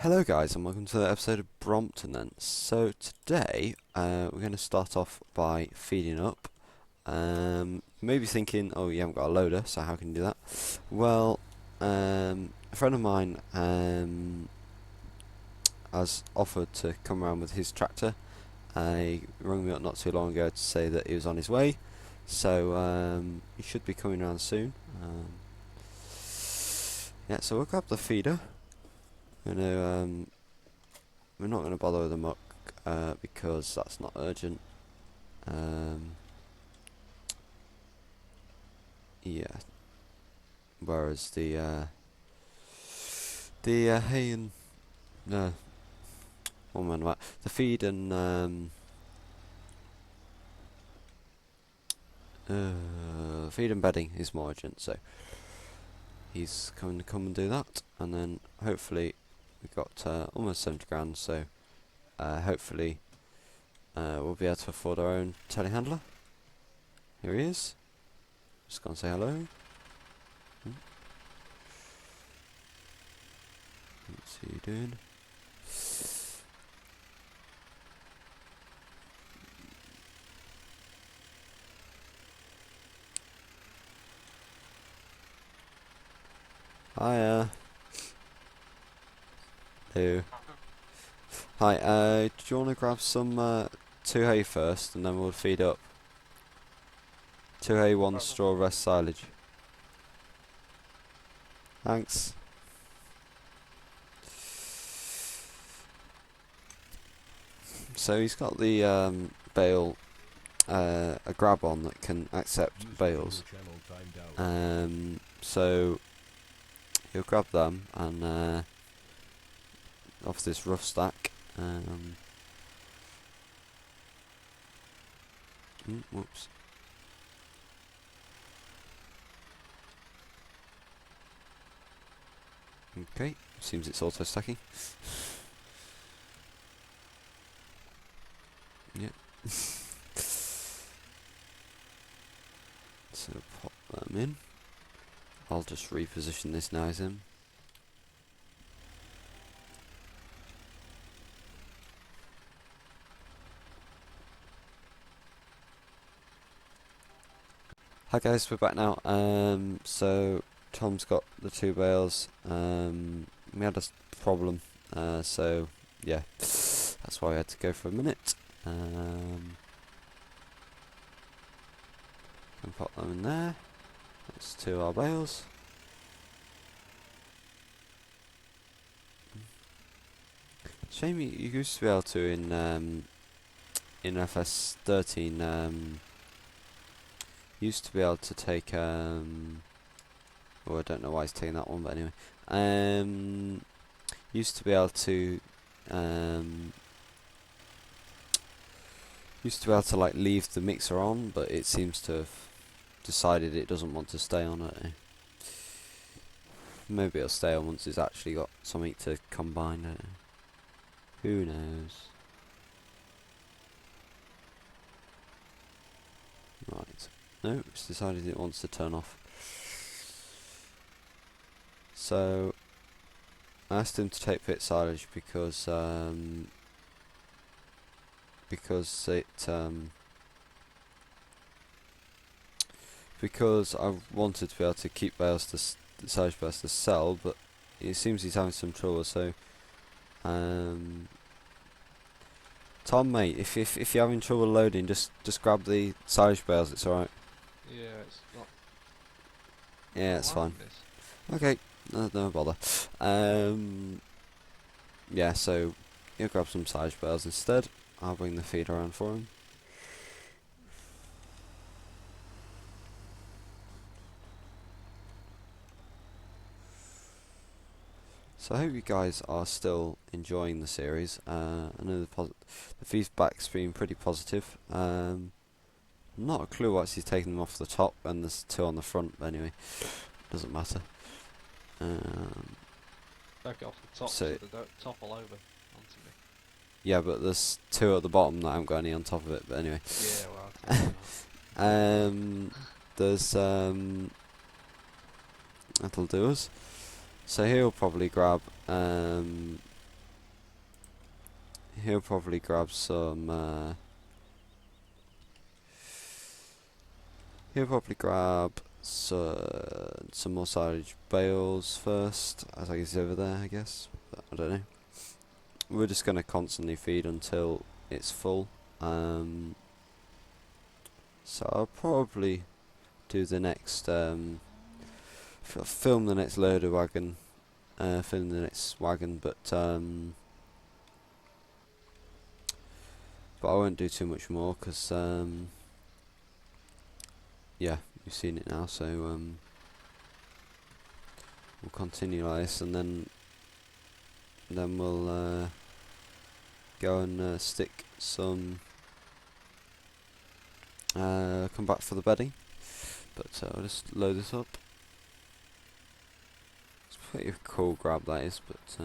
Hello guys and welcome to the episode of Brompton then. So today we're going to start off by feeding up. Maybe thinking, oh you haven't got a loader, so how can you do that? Well, a friend of mine has offered to come around with his tractor. He rang me up not too long ago to say that he was on his way, so he should be coming around soon. Yeah, so we'll grab the feeder. We're not going to bother with the muck because that's not urgent. Yeah. Whereas the hay and no, one man what the feed and feed and bedding is more urgent. So he's going to come and do that, and then hopefully we've got almost 70 grand. So hopefully we'll be able to afford our own telehandler. Here he is. Just gonna say hello. What's he doing? Hiya. Hello. Hi, do you want to grab some 2 hay first, and then we'll feed up? 2 hay, 1 straw, rest silage. Thanks. So he's got the bale, a grab on that can accept bales. So he'll grab them and off this rough stack. Whoops. Okay, seems it's auto stacking. Yep. So pop them in. I'll just reposition this now as him. Hi guys, we're back now. So Tom's got the 2 bales. We had a problem, so yeah, that's why I had to go for a minute. And pop them in there. That's 2 of our bales. Shame you used to be able to in FS13. Used to be able to take oh, I don't know why he's taking that one, but anyway, used to be able to like leave the mixer on, but it seems to have decided it doesn't want to stay on it. Maybe it'll stay on once it's actually got something to combine it. Who knows? Right. No, it's decided it wants to turn off. So I asked him to take pit silage because I wanted to be able to keep bales to silage bales to sell, but it seems he's having some trouble. So Tom, mate, if you're having trouble loading, just grab the silage bales. It's alright. Yeah, it's not. Yeah, it's fine. Okay, no bother. Yeah, so he'll grab some silage bales instead. I'll bring the feed around for him. So I hope you guys are still enjoying the series. I know the feedback's been pretty positive. Not a clue why he's taking them off the top and there's 2 on the front, but anyway, doesn't matter. Take it off the top so they don't topple over onto me. Yeah, but there's 2 at the bottom that haven't got any on top of it, but anyway. Yeah, well, there's that'll do us. So he'll probably grab he'll probably grab some. He'll probably grab some more silage bales first, as he's over there, I guess. But I don't know. We're just gonna constantly feed until it's full. So I'll probably do the next film the next loader wagon, film the next wagon, but I won't do too much more because yeah, you've seen it now. So we'll continue like this, and then we'll go and stick some. Come back for the bedding, but I'll just load this up. It's pretty cool grab that is, but it's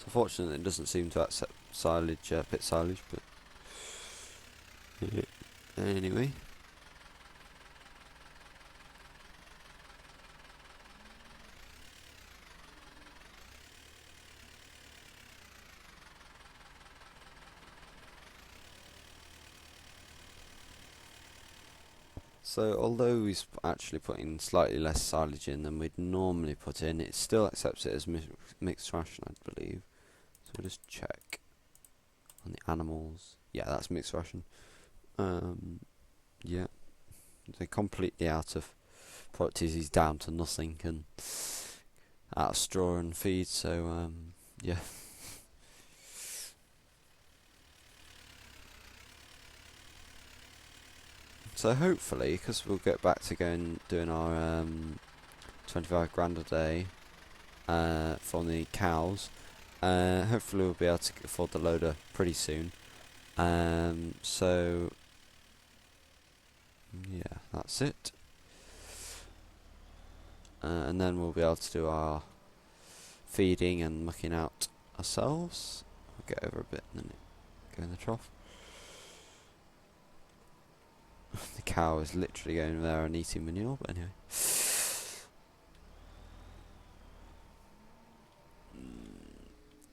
unfortunate it doesn't seem to accept silage, pit silage, but anyway. So although he's actually putting slightly less silage in than we'd normally put in, it still accepts it as mixed ration, I believe. So we'll just check on the animals. Yeah, that's mixed ration. Yeah, they're completely out of product. He's down to nothing and out of straw and feed. So yeah. So hopefully, because we'll get back to doing our 25 grand a day from the cows, hopefully we'll be able to afford the loader pretty soon. So yeah, that's it. And then we'll be able to do our feeding and mucking out ourselves. I'll get over a bit and then go in the trough. The cow is literally going there and eating manure, but anyway.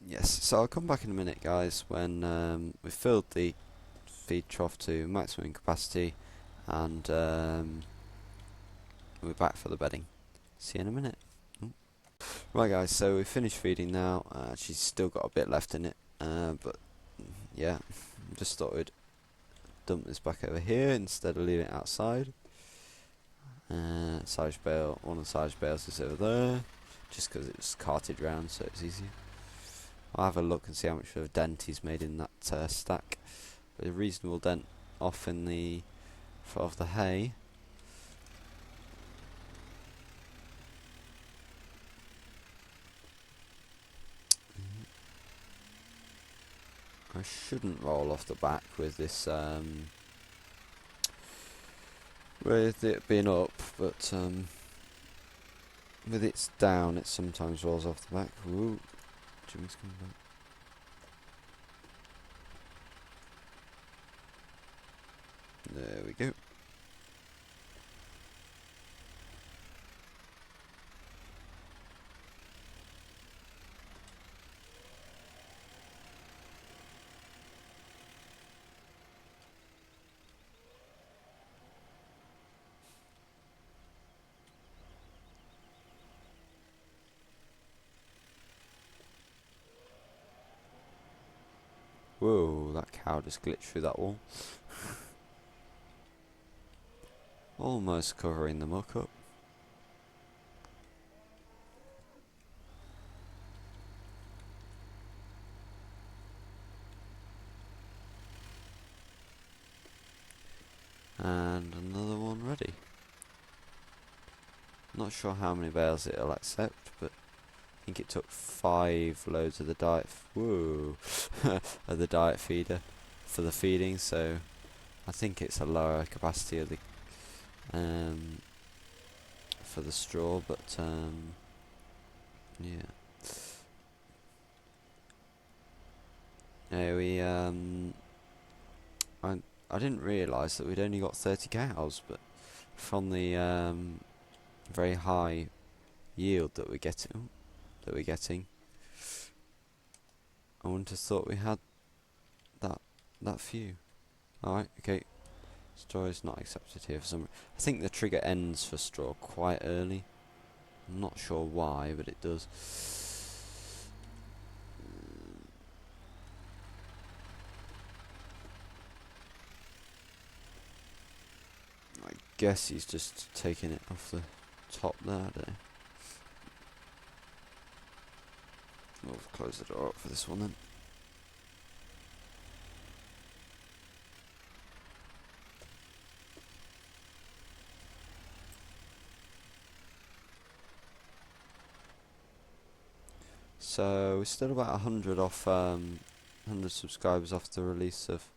Yes, so I'll come back in a minute, guys, when we've filled the feed trough to maximum capacity, and we're back for the bedding. See you in a minute. Right, guys, so we've finished feeding now. She's still got a bit left in it, but yeah, just thought we'd dump this back over here instead of leaving it outside. Silage bale, one of the silage bales is over there, just because it's carted round, so it's easier. I'll have a look and see how much of a dent he's made in that stack. But a reasonable dent off in the of the hay. I shouldn't roll off the back with this with it being up, but with it's down, it sometimes rolls off the back. Ooh, Jimmy's coming back. There we go. Whoa, that cow just glitched through that wall. Almost covering the muck up. And another one ready. Not sure how many bales it'll accept, but I think it took 5 loads of the diet. Whoa, of the diet feeder for the feeding. So I think it's a lower capacity of the for the straw, but yeah. I didn't realise that we'd only got 30 cows, but from the very high yield that we're getting, I wouldn't have thought we had that few. Alright, okay. Straw is not accepted here for some. I think the trigger ends for straw quite early. I'm not sure why, but it does. I guess he's just taking it off the top there. I don't know. We'll close the door up for this one then. So we're still about 100 off, 100 subscribers off the release of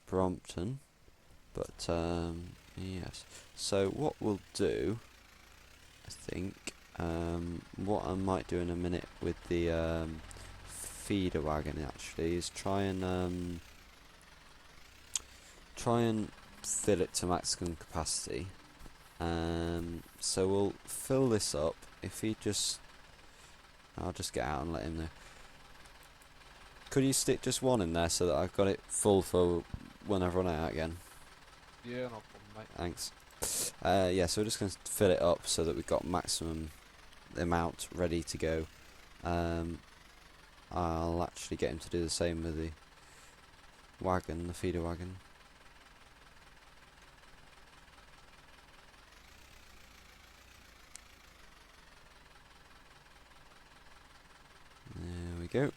Brompton, but yes. So what we'll do, I think, what I might do in a minute with the feeder wagon actually is try and fill it to maximum capacity. So we'll fill this up. If he just, I'll just get out and let him know. Could you stick just one in there so that I've got it full for when I run out again? Yeah, no problem, mate. Thanks. Yeah, so we're just going to fill it up so that we've got maximum amount ready to go. I'll actually get him to do the same with the wagon, the feeder wagon. There we go.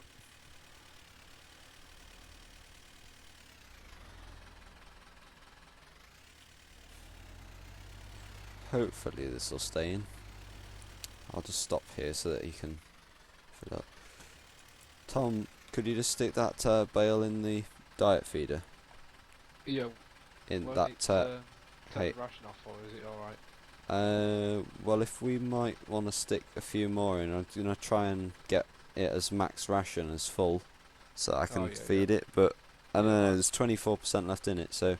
Hopefully this will stay in. I'll just stop here so that he can fill up. Tom, could you just stick that bale in the diet feeder? Yeah. In Won't that it, take hey. the ration off, or is it alright? Well, if we might want to stick a few more in, I'm gonna try and get it as max ration as full, so I can feed it. But I don't know. There's 24% left in it, so.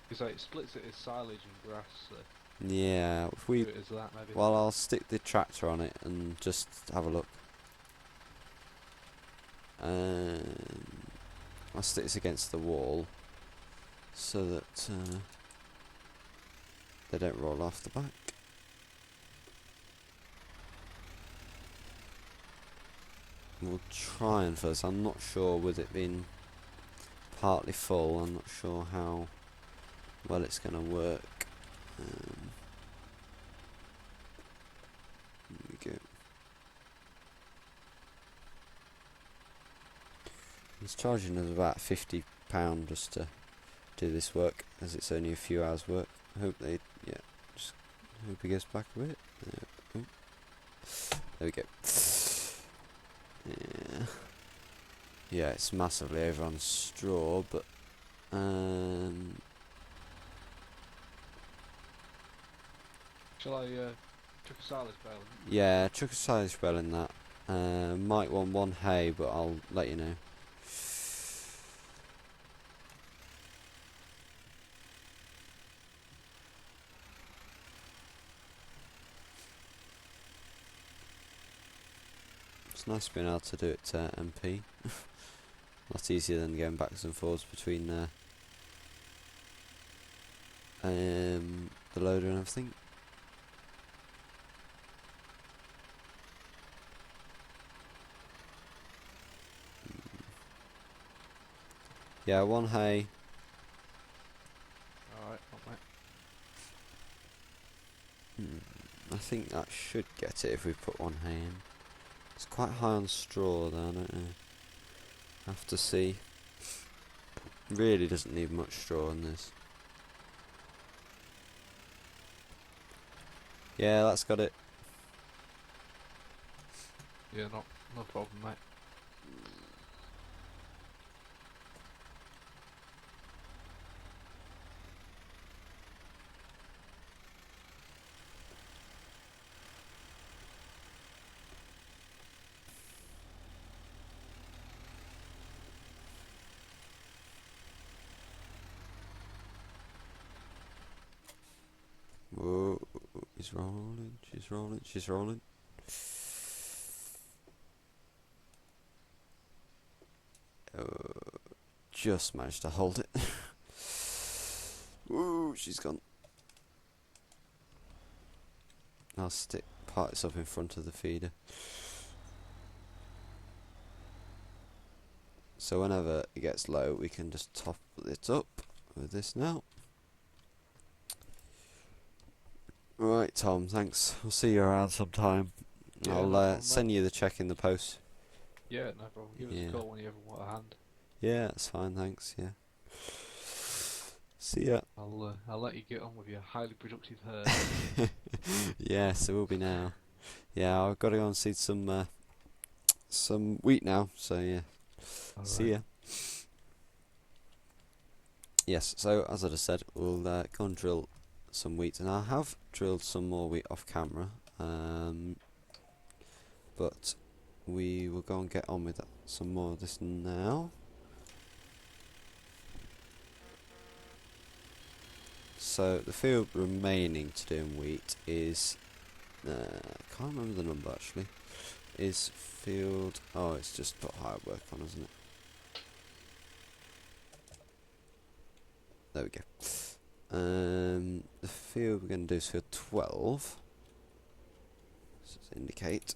Because like, it splits it as silage and grass. So Yeah, if we. do it as that, maybe. Well, I'll stick the tractor on it and just have a look. I'll stick this against the wall so that they don't roll off the back. We'll try and first. I'm not sure with it being partly full. I'm not sure how well it's going to work. There we go. He's charging us about £50 just to do this work, as it's only a few hours work. I hope they, just hope he goes back a bit. There we go. Yeah, it's massively over on straw, but Shall I chuck a silage bale in? yeah, chuck a silage bale in that. Might want one hay, but I'll let you know. It's nice being able to do it to MP. A lot easier than going backwards and forwards between the loader and everything. Yeah, one hay. Alright, not mate. I think that should get it if we put one hay in. It's quite high on straw though, I don't know. Have to see. Really doesn't need much straw in this. Yeah, that's got it. Yeah, no problem, mate. Whoa, he's rolling, she's rolling, she's rolling. just managed to hold it. Ooh, she's gone. I'll stick parts up in front of the feeder. So whenever it gets low, we can just top it up with this now. Right, Tom, thanks. I'll see you around sometime. Yeah, I'll no problem, send mate. you the check in the post. Yeah, no problem. Give us Yeah. a call when you ever want a hand. Yeah, that's fine, thanks, yeah. See ya. I'll let you get on with your highly productive herd. Yes, it will be now. Yeah, I've got to go and see some wheat now, so yeah. See ya. Yes, so as I just said, we'll go and drill some wheat, and I have drilled some more wheat off camera, but we will go and get on with some more of this now. So the field remaining to do in wheat is, I can't remember the number actually, is field, oh it's just put hard work on, isn't it? There we go. The field we're going to do is field 12. Let's indicate.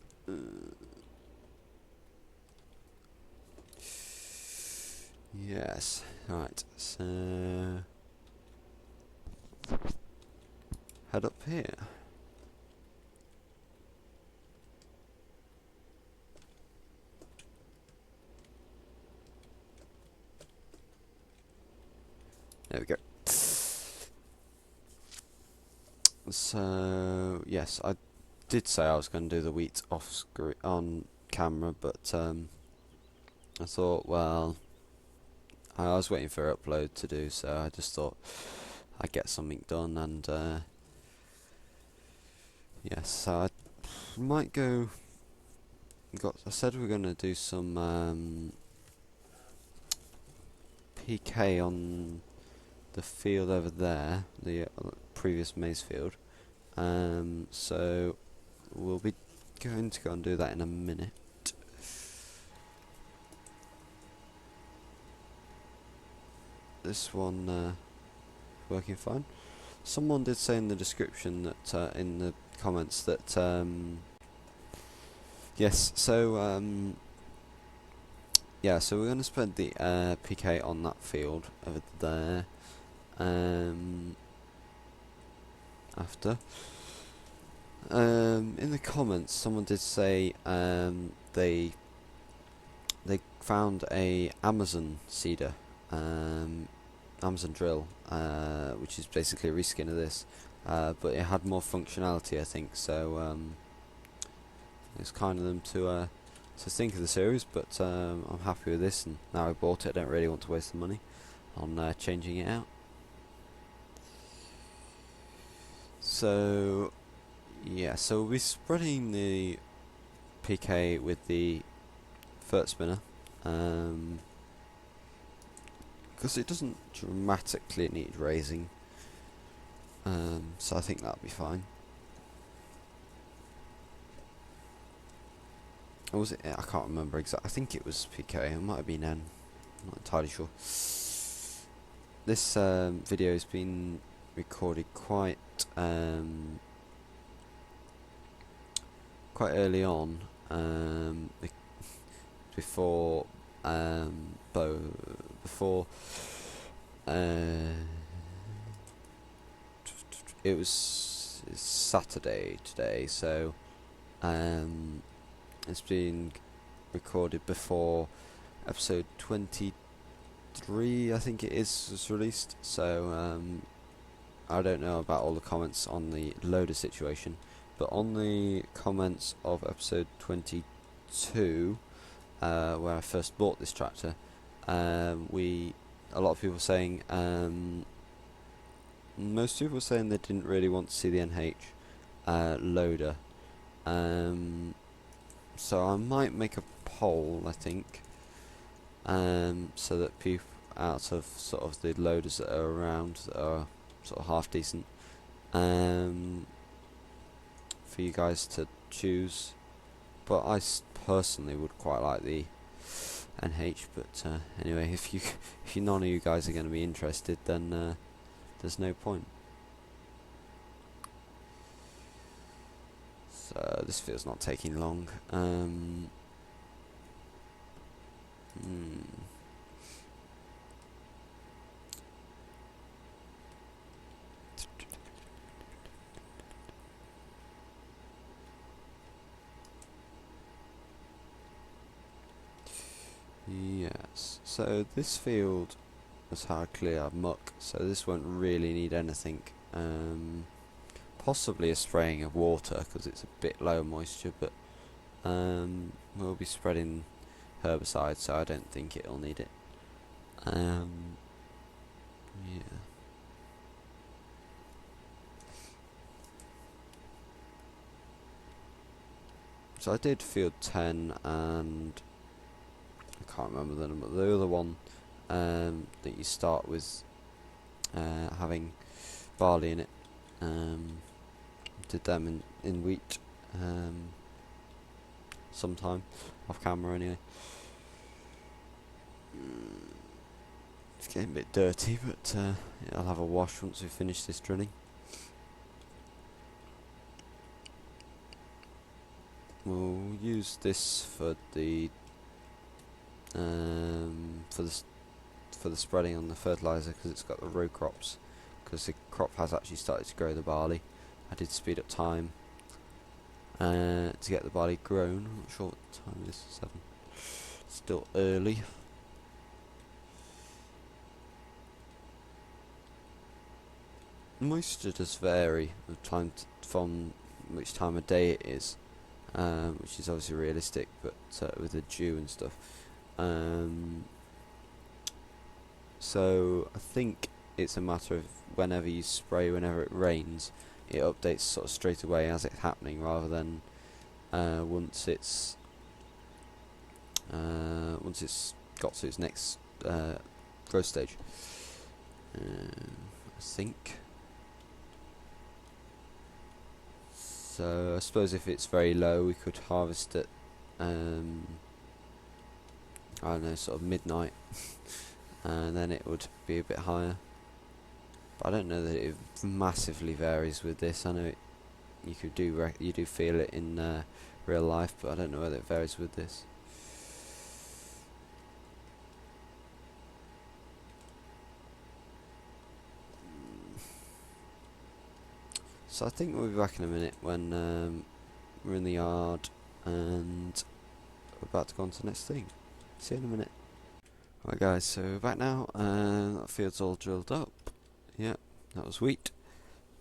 Yes, right, so head up here. There we go. So yes, I did say I was going to do the wheat off screen on camera, but I thought, well, I was waiting for upload to do, so I just thought I'd get something done, and yes, so I might go. I said we are going to do some PK on the field over there, the previous maize field. So we'll be going to go and do that in a minute. This one working fine. Someone did say in the description that in the comments that yes, so yeah, so we're going to spread the PK on that field over there. After in the comments, someone did say they found a Amazon seeder, Amazon drill, which is basically a reskin of this, but it had more functionality, I think. So it's kind of them to think of the series, but I'm happy with this, and now I bought it, I don't really want to waste the money on changing it out. So yeah, so we'll be spreading the PK with the fert spinner, because it doesn't dramatically need raising, so I think that'll be fine. Or was it? I can't remember exactly. I think it was PK. It might have been N. I'm not entirely sure. This video has been recorded quite early on, before it's Saturday today, so it's been recorded before episode 23, I think it is, was released. So I don't know about all the comments on the loader situation, but on the comments of episode 22, where I first bought this tractor, a lot of people saying, most people were saying they didn't really want to see the NH loader. So I might make a poll, I think, so that people out of sort of the loaders that are around that are sort of half decent, for you guys to choose. But I personally would quite like the NH. But anyway, if none of you guys are going to be interested, then there's no point. So this field's not taking long. Yes, so this field has had clear muck, so this won't really need anything. Possibly a spraying of water because it's a bit low moisture, but we'll be spreading herbicide, so I don't think it'll need it. Yeah. So I did field 10 and I can't remember the number. The other one that you start with having barley in it. Did them in wheat sometime, off camera anyway. It's getting a bit dirty, but I'll have a wash once we finish this drilling. We'll use this for the spreading on the fertilizer because it's got the row crops. Because the crop has actually started to grow the barley. I did speed up time to get the barley grown. I'm not sure what time it is. 7. Still early. Moisture does vary from which time of day it is, which is obviously realistic, but with the dew and stuff. So I think it's a matter of whenever you spray, whenever it rains, it updates sort of straight away as it's happening, rather than once it's got to its next growth stage. I think. So I suppose if it's very low, we could harvest it. I don't know, sort of midnight, and then it would be a bit higher. But I don't know that it massively varies with this. I know you do feel it in real life, but I don't know whether it varies with this. So I think we'll be back in a minute when we're in the yard and we're about to go on to the next thing. See you in a minute. Right guys, so we're back now, that field's all drilled up. Yeah, that was wheat.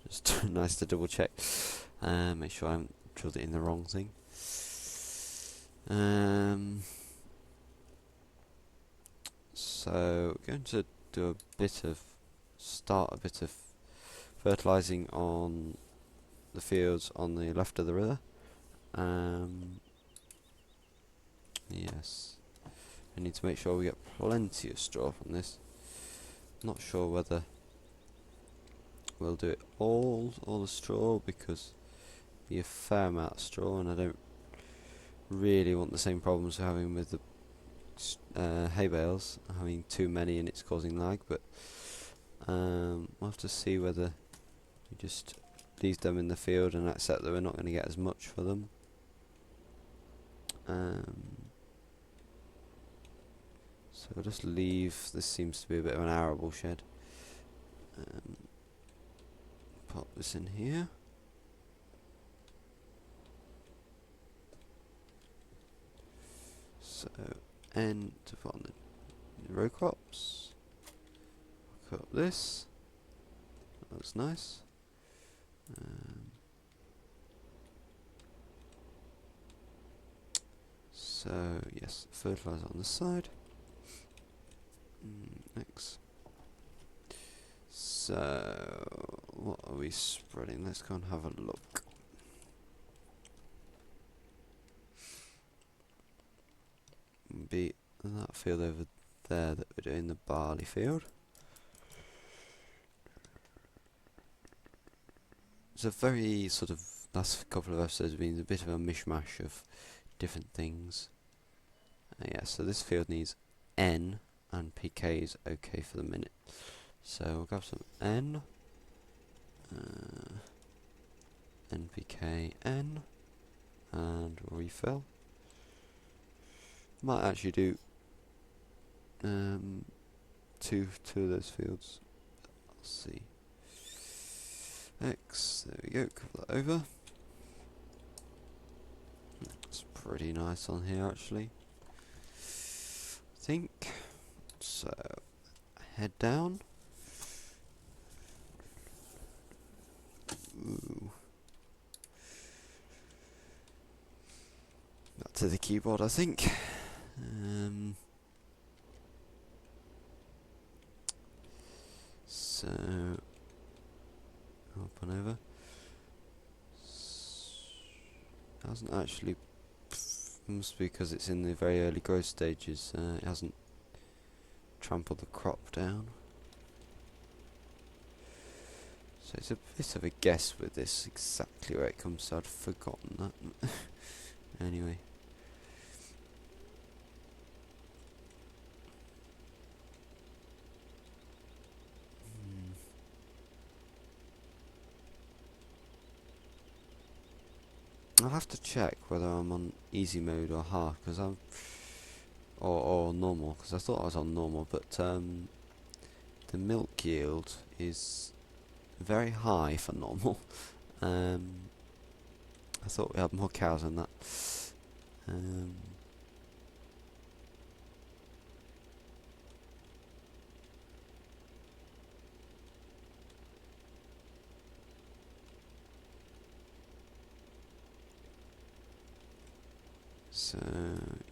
Just nice to double check. Make sure I haven't drilled it in the wrong thing. So we're going to do start a bit of fertilising on the fields on the left of the river. Yes, we need to make sure we get plenty of straw from this. Not sure whether we'll do it all the straw, because it'll be a fair amount of straw, and I don't really want the same problems we're having with the hay bales, having too many and it's causing lag. But we'll have to see whether we just leave them in the field and accept that we're not going to get as much for them. So we'll just leave. This seems to be a bit of an arable shed. Pop this in here. So N to put on the row crops. Cut up this. That looks nice. So yes, fertilizer on this side. Next. So what are we spreading? Let's go and have a look. Be that field over there that we're doing the barley field. It's a very sort of last couple of episodes have been a bit of a mishmash of different things. Yeah, so this field needs N, and PK is okay for the minute. So we'll grab some N, NPK N, and refill. Might actually do two of those fields. I'll see. X, there we go, cover that over. It's pretty nice on here actually, I think. So, head down. Ooh. Back to the keyboard, I think. So, up and over. Hasn't actually. Must be because it's in the very early growth stages. It hasn't trampled the crop down. So it's a bit of a guess with this exactly where it comes. So I'd forgotten that. Anyway. I'll have to check whether I'm on easy mode or hard, because I'm or normal, because I thought I was on normal, but the milk yield is very high for normal. I thought we had more cows than that. So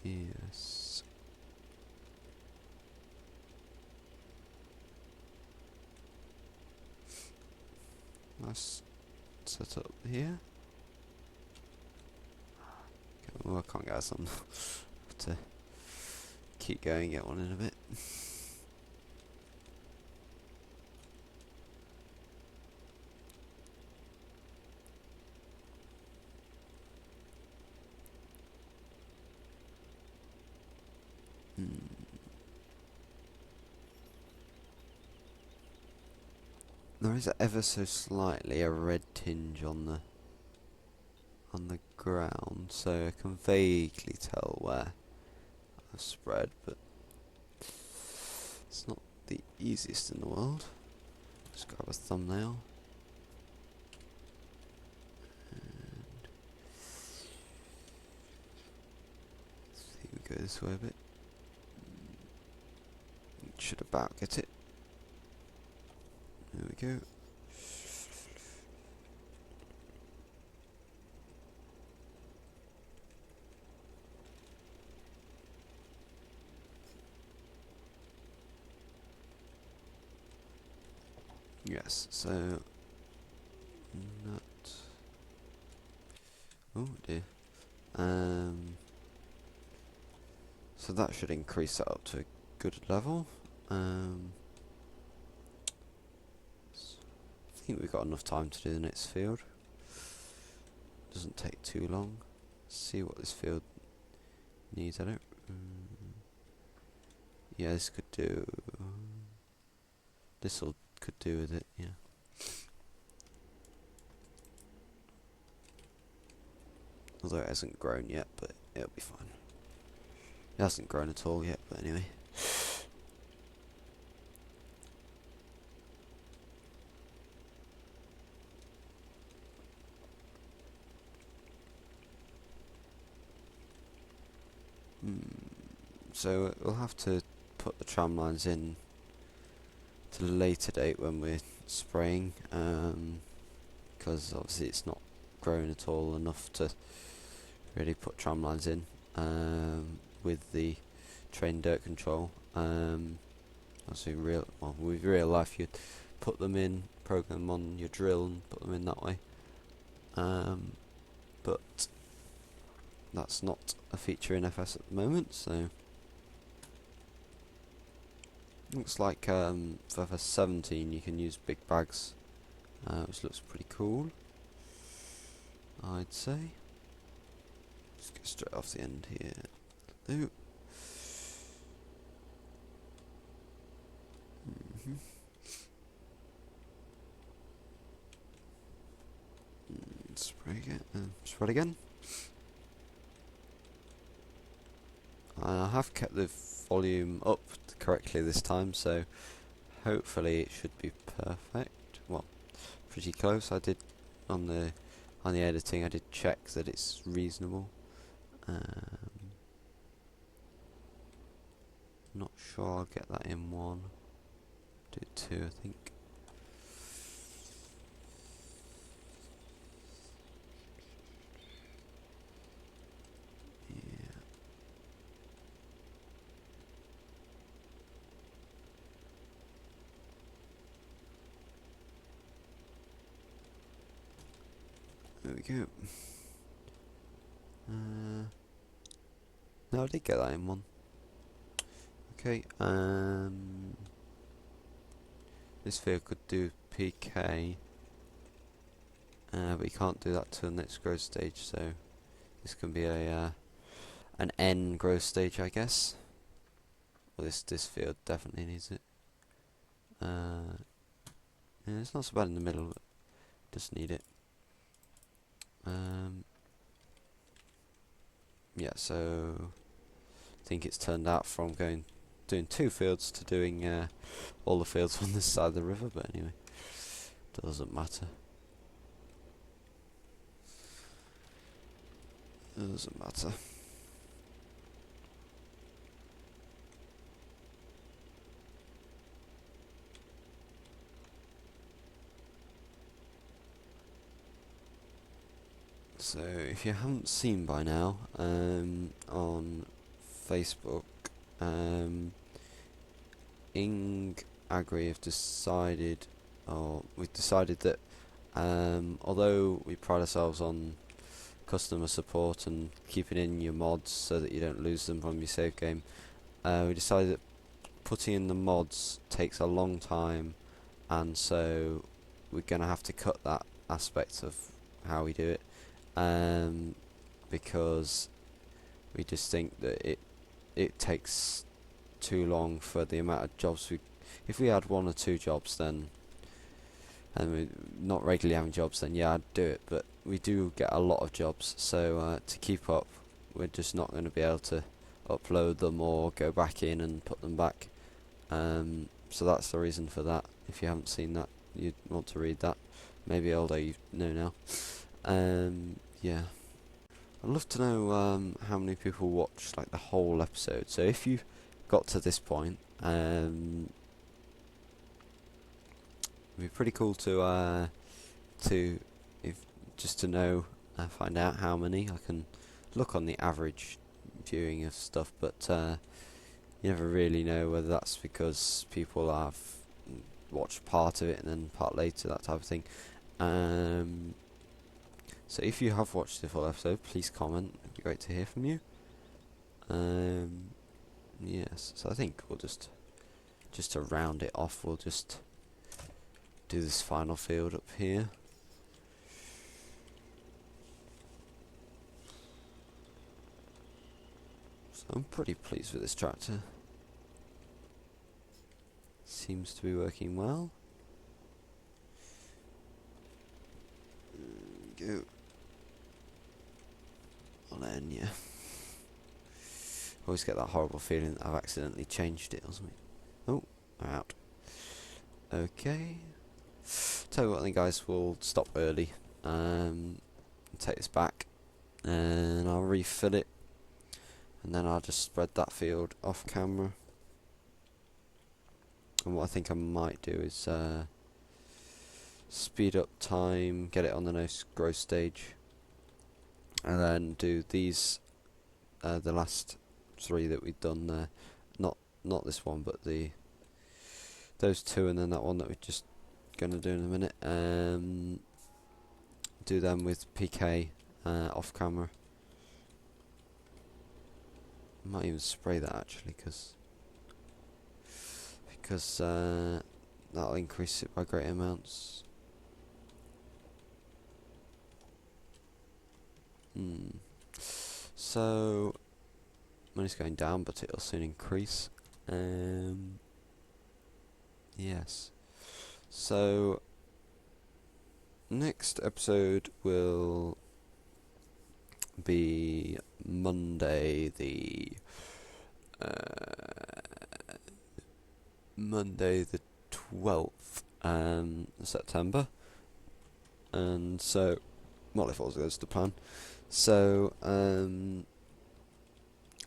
yes. Nice set up here. Okay, well, I can't get some. Have to keep going, get one in a bit. There is ever so slightly a red tinge on the ground, so I can vaguely tell where I've spread, but it's not the easiest in the world. Just grab a thumbnail. And see, we go this way a bit. Should about get it. There we go. Yes, so nut. Oh dear. So that should increase that up to a good level. I think we've got enough time to do the next field. Doesn't take too long. See what this field needs. I don't. Yeah, this could do. This'll could do with it. Yeah. Although it hasn't grown yet, but it'll be fine. It hasn't grown at all yet, but anyway. So we'll have to put the tram lines in to a later date when we're spraying, because obviously it's not grown at all enough to really put tram lines in with the train dirt control. Obviously with real life you'd put them in, program them on your drill and put them in that way, but that's not a feature in FS at the moment, so looks like for FS 17 you can use big bags, which looks pretty cool, I'd say. Just get straight off the end here. Ooh. spread again. I have kept the volume up correctly this time, so hopefully it should be perfect. Well, pretty close. I did on the editing. I did check that it's reasonable. Not sure I'll get that in one. Do two, I think. Yeah. There we go. No, I did get that in one. Okay, this field could do PK, but you can't do that till the next growth stage, so this can be a an N growth stage, I guess. Well, this field definitely needs it. Yeah, it's not so bad in the middle, but does need it. Yeah, so I think it's turned out from doing two fields to doing all the fields on this side of the river, but anyway, doesn't matter. Doesn't matter. So, if you haven't seen by now, on Facebook, Ing Agri have decided, or we've decided that, although we pride ourselves on customer support and keeping in your mods so that you don't lose them from your save game, we decided that putting in the mods takes a long time, and so we're going to have to cut that aspect of how we do it, because we just think that it takes too long for the amount of jobs if we had one or two jobs, then, and we're not regularly having jobs, then yeah, I'd do it, but we do get a lot of jobs, so to keep up, we're just not going to be able to upload them or go back in and put them back. So that's the reason for that. If you haven't seen that, you'd want to read that. Maybe although you know now. Yeah. I'd love to know how many people watched like the whole episode. So if you've got to this point, it'd be pretty cool to just to know, find out how many. I can look on the average viewing of stuff, but you never really know whether that's because people have watched part of it and then part later, that type of thing. So if you have watched the full episode, please comment. It'd be great to hear from you. Yes, so I think we'll just to round it off, we'll just do this final field up here. So I'm pretty pleased with this tractor. Seems to be working well. Go. On N, yeah. Always get that horrible feeling that I've accidentally changed it or something. Oh, we're out. Okay. Tell you what then, guys, we'll stop early. Take this back, and I'll refill it, and then I'll just spread that field off camera. And what I think I might do is speed up time, get it on the next growth stage, and then do these, the last three that we've done there. Not this one, but those two, and then that one that we're just gonna do in a minute. Do them with PK off camera. I might even spray that actually, because that'll increase it by great amounts. So money's going down, but it'll soon increase. Yes. So next episode we'll be Monday the Monday the 12th September, and so, well, if all goes to plan, so I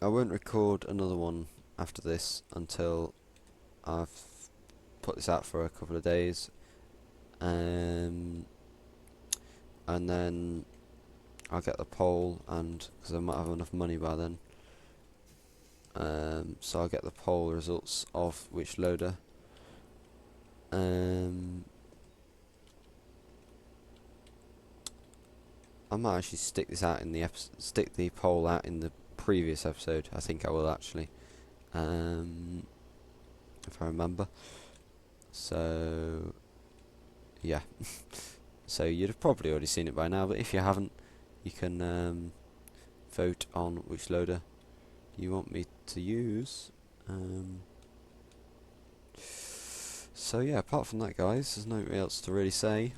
won't record another one after this until I've put this out for a couple of days, and then I'll get the poll, and because I might have enough money by then, so I'll get the poll results of which loader. I might actually stick this out in the stick the poll out in the previous episode. I think I will actually, if I remember. So yeah, so you'd have probably already seen it by now, but if you haven't, you can vote on which loader you want me to use. So yeah, apart from that, guys, there's nothing else to really say.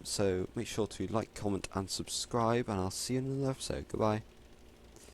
So make sure to like, comment and subscribe, and I'll see you in another episode. Goodbye.